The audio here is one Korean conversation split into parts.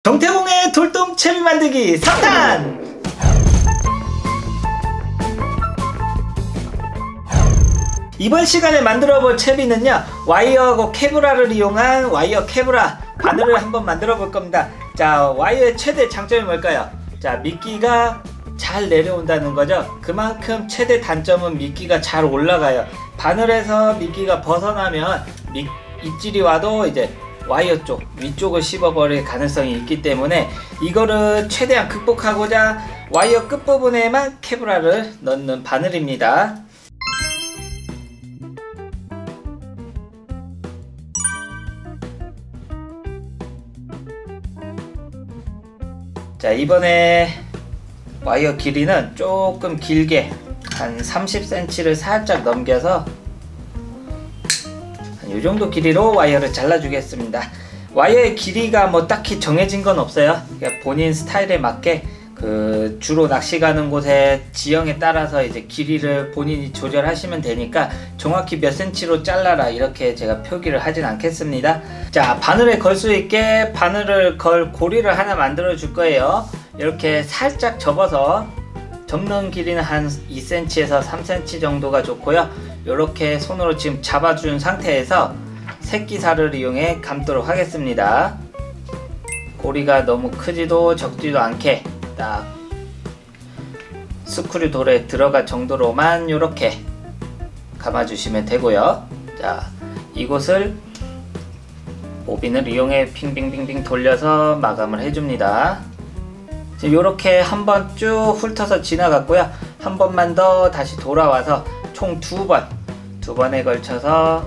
정태공의 돌돔 채비 만들기 3탄! 이번 시간에 만들어볼 채비는요, 와이어하고 케브라를 이용한 와이어 케브라 바늘을 한번 만들어 볼 겁니다. 자, 와이어의 최대 장점이 뭘까요? 자, 미끼가 잘 내려온다는 거죠. 그만큼 최대 단점은 미끼가 잘 올라가요. 바늘에서 미끼가 벗어나면 입질이 와도 이제 와이어 쪽 위쪽을 씹어버릴 가능성이 있기 때문에 이거를 최대한 극복하고자 와이어 끝부분에만 케브라를 넣는 바늘입니다. 자, 이번에 와이어 길이는 조금 길게 한 30cm를 살짝 넘겨서 이 정도 길이로 와이어를 잘라 주겠습니다. 와이어의 길이가 뭐 딱히 정해진 건 없어요. 그러니까 본인 스타일에 맞게 주로 낚시 가는 곳의 지형에 따라서 이제 길이를 본인이 조절하시면 되니까 정확히 몇 cm로 잘라라 이렇게 제가 표기를 하진 않겠습니다. 자, 바늘에 걸 수 있게 바늘을 걸 고리를 하나 만들어 줄 거예요. 이렇게 살짝 접어서 접는 길이는 한 2cm에서 3cm 정도가 좋고요. 이렇게 손으로 지금 잡아준 상태에서 새끼살을 이용해 감도록 하겠습니다. 고리가 너무 크지도 적지도 않게 딱 스크류 돌에 들어갈 정도로만 이렇게 감아주시면 되고요. 자, 이곳을 보빈을 이용해 빙빙빙빙 돌려서 마감을 해줍니다. 지금 이렇게 한번 쭉 훑어서 지나갔고요. 한 번만 더 다시 돌아와서 총 두 번에 걸쳐서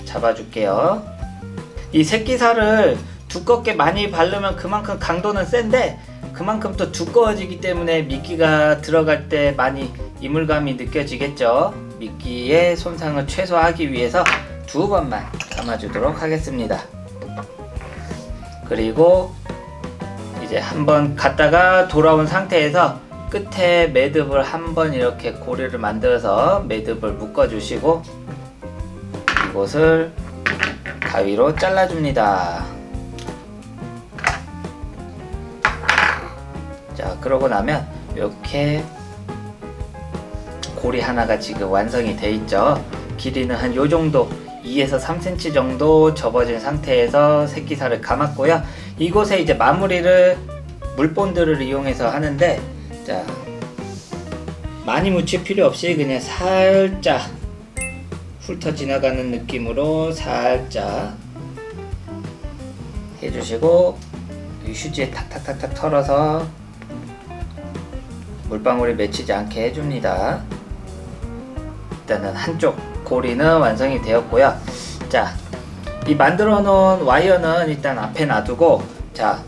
잡아줄게요. 이 새끼살을 두껍게 많이 바르면 그만큼 강도는 센데 그만큼 또 두꺼워지기 때문에 미끼가 들어갈 때 많이 이물감이 느껴지겠죠. 미끼의 손상을 최소화하기 위해서 두 번만 감아주도록 하겠습니다. 그리고 이제 한번 갔다가 돌아온 상태에서 끝에 매듭을 한번 이렇게 고리를 만들어서 매듭을 묶어 주시고 이곳을 가위로 잘라 줍니다. 자, 그러고 나면 이렇게 고리 하나가 지금 완성이 돼 있죠. 길이는 한 요 정도 2에서 3cm 정도 접어진 상태에서 새끼살을 감았고요. 이곳에 이제 마무리를 물본드를 이용해서 하는데, 자, 많이 묻힐 필요 없이 그냥 살짝 훑어 지나가는 느낌으로 살짝 해주시고 이 휴지에 탁탁탁탁 털어서 물방울이 맺히지 않게 해줍니다. 일단은 한쪽 고리는 완성이 되었고요. 자, 이 만들어 놓은 와이어는 일단 앞에 놔두고, 자,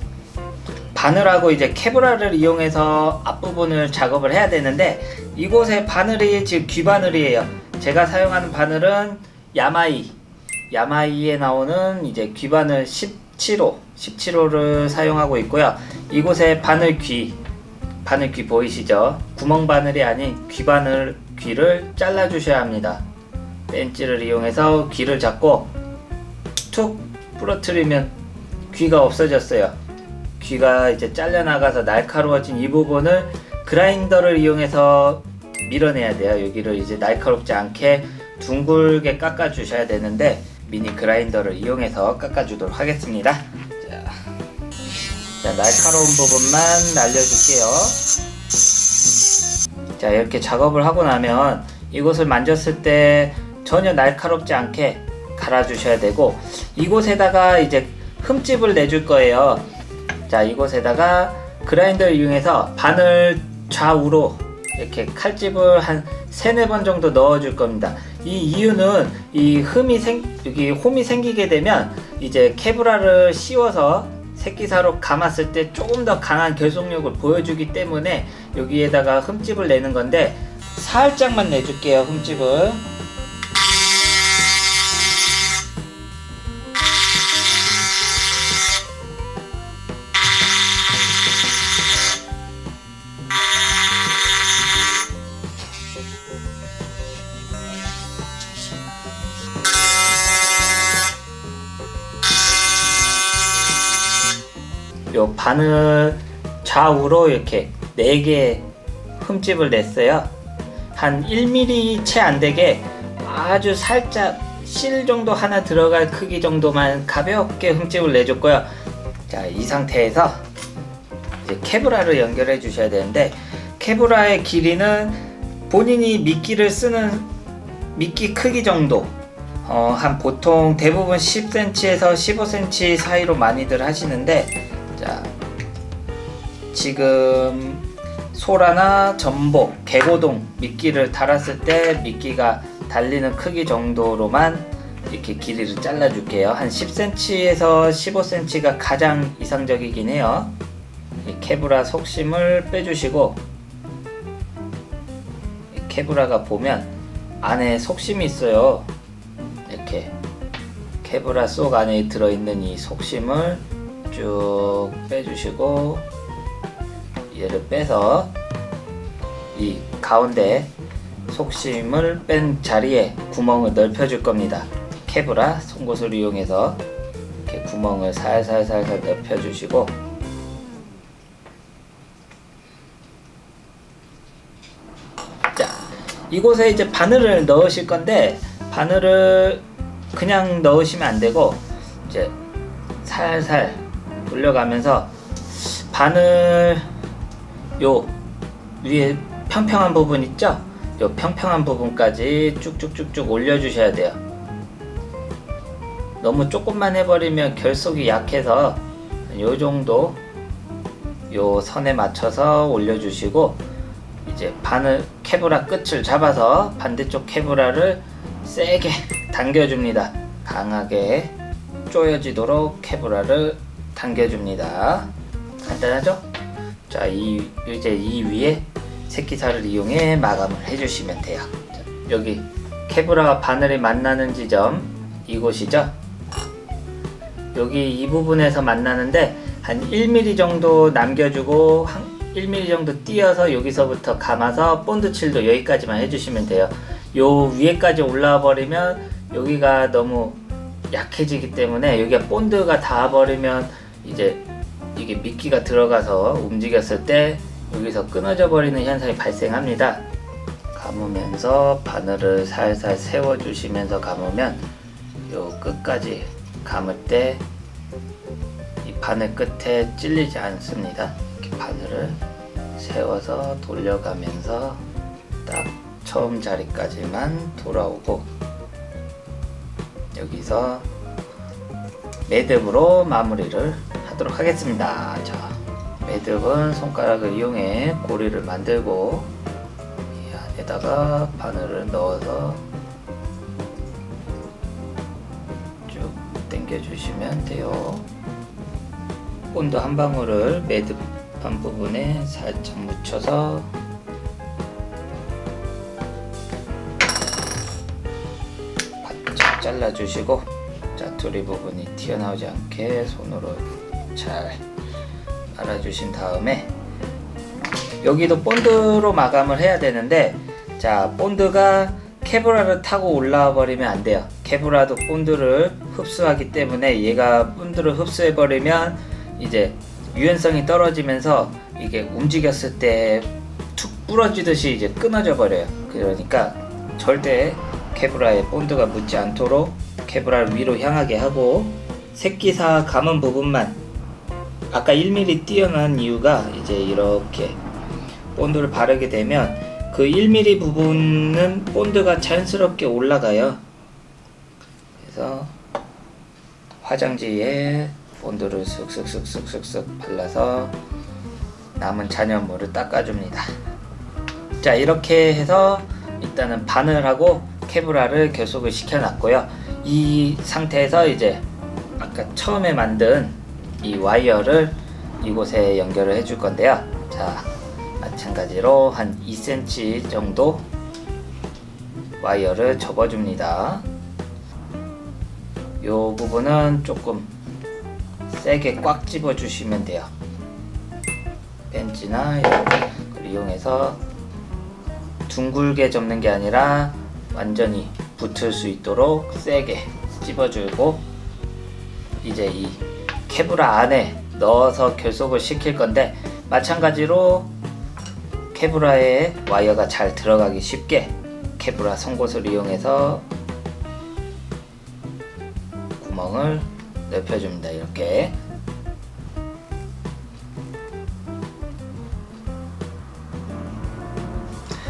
바늘하고 이제 케브라를 이용해서 앞부분을 작업을 해야 되는데 이곳에 바늘이 지금 귀바늘이에요. 제가 사용하는 바늘은 야마이에 나오는 이제 귀바늘 17호를 사용하고 있고요. 이곳에 바늘귀 보이시죠? 구멍 바늘이 아닌 귀를 잘라 주셔야 합니다. 벤치를 이용해서 귀를 잡고 툭 부러뜨리면 귀가 없어졌어요. 귀가 이제 잘려나가서 날카로워진 이 부분을 그라인더를 이용해서 밀어내야 돼요. 여기를 이제 날카롭지 않게 둥글게 깎아 주셔야 되는데 미니 그라인더를 이용해서 깎아 주도록 하겠습니다. 자, 날카로운 부분만 날려줄게요. 자, 이렇게 작업을 하고 나면 이곳을 만졌을 때 전혀 날카롭지 않게 갈아 주셔야 되고 이곳에다가 이제 흠집을 내줄 거예요. 자, 이곳에다가 그라인더를 이용해서 바늘 좌우로 이렇게 칼집을 한 3-4번 정도 넣어 줄 겁니다. 이 이유는 이 여기 홈이 생기게 되면 이제 케브라를 씌워서 새끼살로 감았을 때 조금 더 강한 결속력을 보여주기 때문에 여기에다가 흠집을 내는 건데 살짝만 내줄게요. 흠집을. 요 바늘 좌우로 이렇게 4개 흠집을 냈어요. 한 1mm 채 안되게 아주 살짝 실 정도 하나 들어갈 크기 정도만 가볍게 흠집을 내줬고요. 자, 이 상태에서 이제 케브라를 연결해 주셔야 되는데, 케브라의 길이는 본인이 미끼를 쓰는 미끼 크기 정도, 한 보통 대부분 10cm에서 15cm 사이로 많이들 하시는데, 자, 지금 소라나 전복, 개고동 미끼를 달았을 때 미끼가 달리는 크기 정도로만 이렇게 길이를 잘라 줄게요. 한 10cm에서 15cm가 가장 이상적이긴 해요. 이 케브라 속심을 빼주시고, 이 케브라가 보면 안에 속심이 있어요. 이렇게 케브라 속 안에 들어있는 이 속심을 쭉 빼주시고, 얘를 빼서 이 가운데 속심을 뺀 자리에 구멍을 넓혀 줄 겁니다. 케브라 송곳을 이용해서 이렇게 구멍을 살살살살 넓혀 주시고, 자, 이곳에 이제 바늘을 넣으실 건데, 바늘을 그냥 넣으시면 안 되고 이제 살살 돌려가면서 바늘 요 위에 평평한 부분 있죠? 요 평평한 부분까지 쭉쭉쭉쭉 올려주셔야 돼요. 너무 조금만 해버리면 결속이 약해서 요 정도 요 선에 맞춰서 올려주시고, 이제 바늘 케브라 끝을 잡아서 반대쪽 케브라를 세게 당겨줍니다. 강하게 조여지도록 케브라를 당겨줍니다. 간단하죠? 자, 이제 이 위에 새끼살을 이용해 마감을 해주시면 돼요. 자, 여기 케브라와 바늘이 만나는 지점 이곳이죠. 여기 이 부분에서 만나는데 한 1mm 정도 남겨주고 한 1mm 정도 띄어서 여기서부터 감아서 본드칠도 여기까지만 해주시면 돼요. 요 위에까지 올라와 버리면 여기가 너무 약해지기 때문에, 여기가 본드가 닿아 버리면 이제 이게 미끼가 들어가서 움직였을 때 여기서 끊어져 버리는 현상이 발생합니다. 감으면서 바늘을 살살 세워 주시면서 감으면 요 끝까지 감을 때 이 바늘 끝에 찔리지 않습니다. 이렇게 바늘을 세워서 돌려가면서 딱 처음 자리까지만 돌아오고, 여기서 매듭으로 마무리를 하도록 하겠습니다. 자, 매듭은 손가락을 이용해 고리를 만들고 이 안에다가 바늘을 넣어서 쭉 당겨 주시면 돼요. 본드 한 방울을 매듭한 부분에 살짝 묻혀서 바짝 잘라 주시고, 짜투리 부분이 튀어나오지 않게 손으로 잘 알아주신 다음에, 여기도 본드로 마감을 해야 되는데, 자, 본드가 케브라를 타고 올라와 버리면 안 돼요. 케브라도 본드를 흡수하기 때문에 얘가 본드를 흡수해 버리면 이제 유연성이 떨어지면서 이게 움직였을 때 툭 부러지듯이 이제 끊어져 버려요. 그러니까 절대 케브라에 본드가 묻지 않도록 케브라를 위로 향하게 하고, 새끼사 감은 부분만 아까 1mm 띄어난 이유가 이제 이렇게 본드를 바르게 되면 그 1mm 부분은 본드가 자연스럽게 올라가요. 그래서 화장지에 본드를 쓱쓱쓱쓱쓱쓱 발라서 남은 잔여물을 닦아줍니다. 자, 이렇게 해서 일단은 바늘하고 케브라를 결속을 시켜놨고요. 이 상태에서 이제 아까 처음에 만든 이 와이어를 이곳에 연결을 해줄 건데요. 자, 마찬가지로 한 2cm 정도 와이어를 접어줍니다. 요 부분은 조금 세게 꽉 집어주시면 돼요. 벤치나 이런 걸 이용해서 둥글게 접는 게 아니라 완전히 붙을 수 있도록 세게 집어주고, 이제 이 케브라 안에 넣어서 결속을 시킬 건데, 마찬가지로 케브라에 와이어가 잘 들어가기 쉽게 케브라 송곳을 이용해서 구멍을 넓혀줍니다. 이렇게.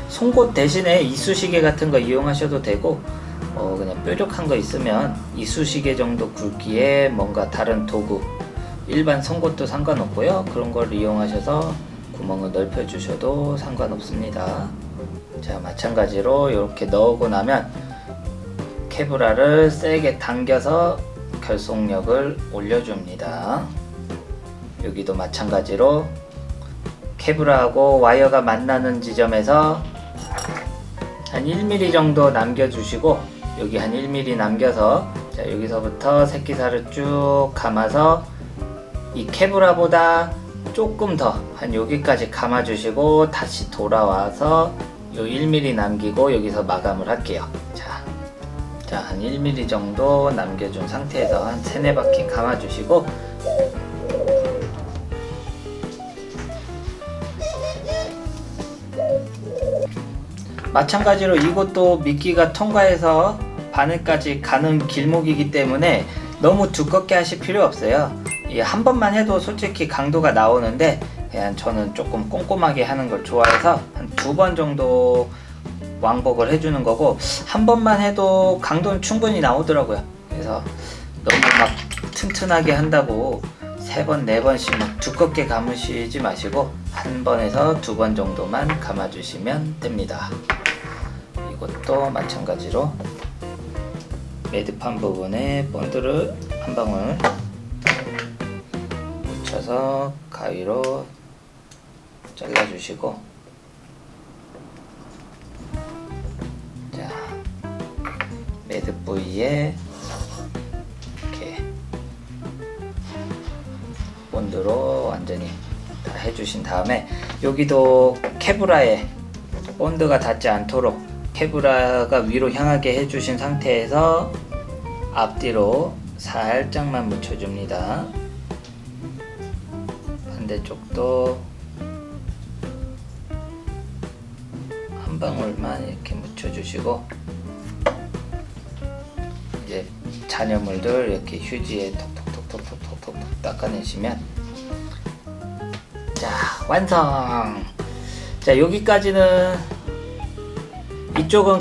송곳 대신에 이쑤시개 같은 거 이용하셔도 되고, 그냥 뾰족한 거 있으면 이쑤시개 정도 굵기에 뭔가 다른 도구, 일반 송곳도 상관없고요. 그런 걸 이용하셔서 구멍을 넓혀 주셔도 상관없습니다. 자, 마찬가지로 이렇게 넣고 나면 케브라를 세게 당겨서 결속력을 올려줍니다. 여기도 마찬가지로 케브라하고 와이어가 만나는 지점에서 한 1mm 정도 남겨주시고, 여기 한 1mm 남겨서, 자, 여기서부터 새끼살을 쭉 감아서 이 케브라보다 조금 더 한 여기까지 감아주시고, 다시 돌아와서 요 1mm 남기고 여기서 마감을 할게요. 자, 한 1mm 정도 남겨준 상태에서 한 3-4바퀴 감아주시고, 마찬가지로 이것도 미끼가 통과해서 바늘까지 가는 길목이기 때문에 너무 두껍게 하실 필요 없어요. 한 번만 해도 솔직히 강도가 나오는데, 그냥 저는 조금 꼼꼼하게 하는 걸 좋아해서 한 2번 정도 왕복을 해주는 거고, 한 번만 해도 강도는 충분히 나오더라고요. 그래서 너무 막 튼튼하게 한다고 3번, 4번씩 막 두껍게 감으시지 마시고 한 번에서 2번 정도만 감아주시면 됩니다. 이것도 마찬가지로 매듭판 부분에 본드를 한 방울 묻혀서 가위로 잘라주시고, 자, 매듭 부위에 이렇게 본드로 완전히 다 해주신 다음에, 여기도 케브라에 본드가 닿지 않도록 케브라가 위로 향하게 해주신 상태에서 앞뒤로 살짝만 묻혀줍니다. 반대쪽도 한 방울만 이렇게 묻혀주시고, 이제 잔여물들 이렇게 휴지에 톡톡톡톡톡톡톡 닦아내시면, 자, 완성! 자, 여기까지는, 이쪽은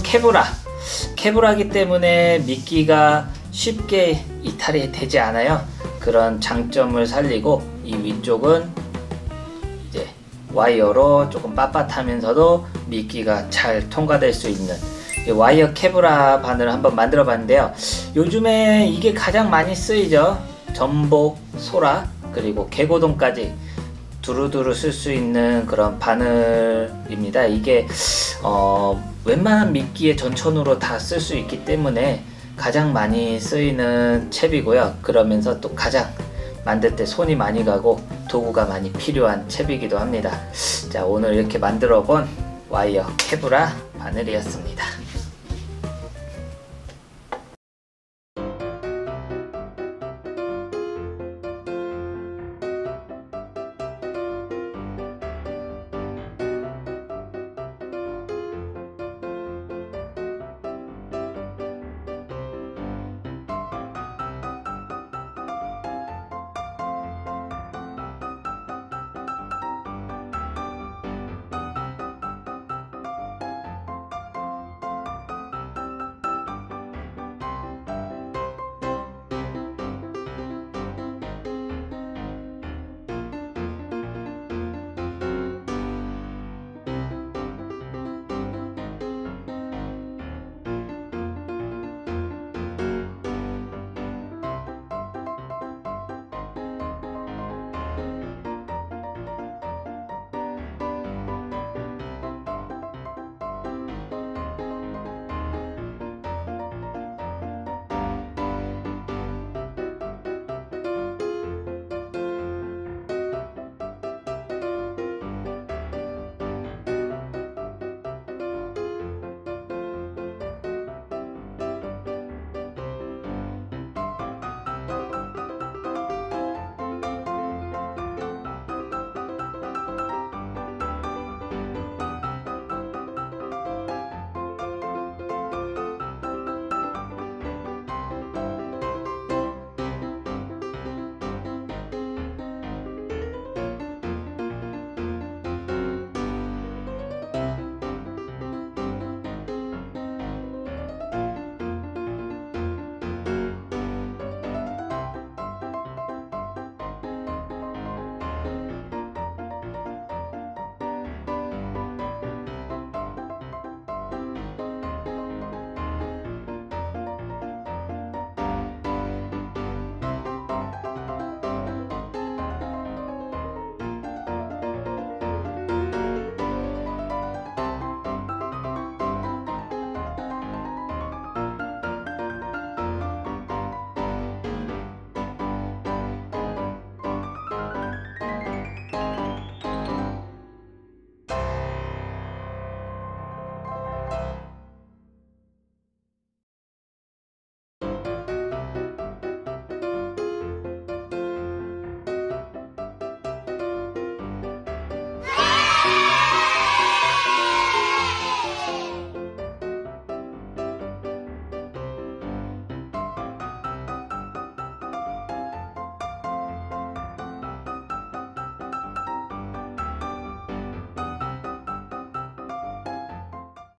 케브라기 때문에 미끼가 쉽게 이탈이 되지 않아요. 그런 장점을 살리고, 이 위쪽은 이제 와이어로 조금 빳빳하면서도 미끼가 잘 통과될 수 있는 와이어 케브라 바늘을 한번 만들어 봤는데요. 요즘에 이게 가장 많이 쓰이죠. 전복, 소라, 그리고 개고동까지 두루두루 쓸 수 있는 그런 바늘입니다. 이게 웬만한 미끼의 전천후로 다 쓸 수 있기 때문에 가장 많이 쓰이는 챕이고요. 그러면서 또 가장 만들 때 손이 많이 가고 도구가 많이 필요한 챕이기도 합니다. 자, 오늘 이렇게 만들어 본 와이어 케브라 바늘이었습니다.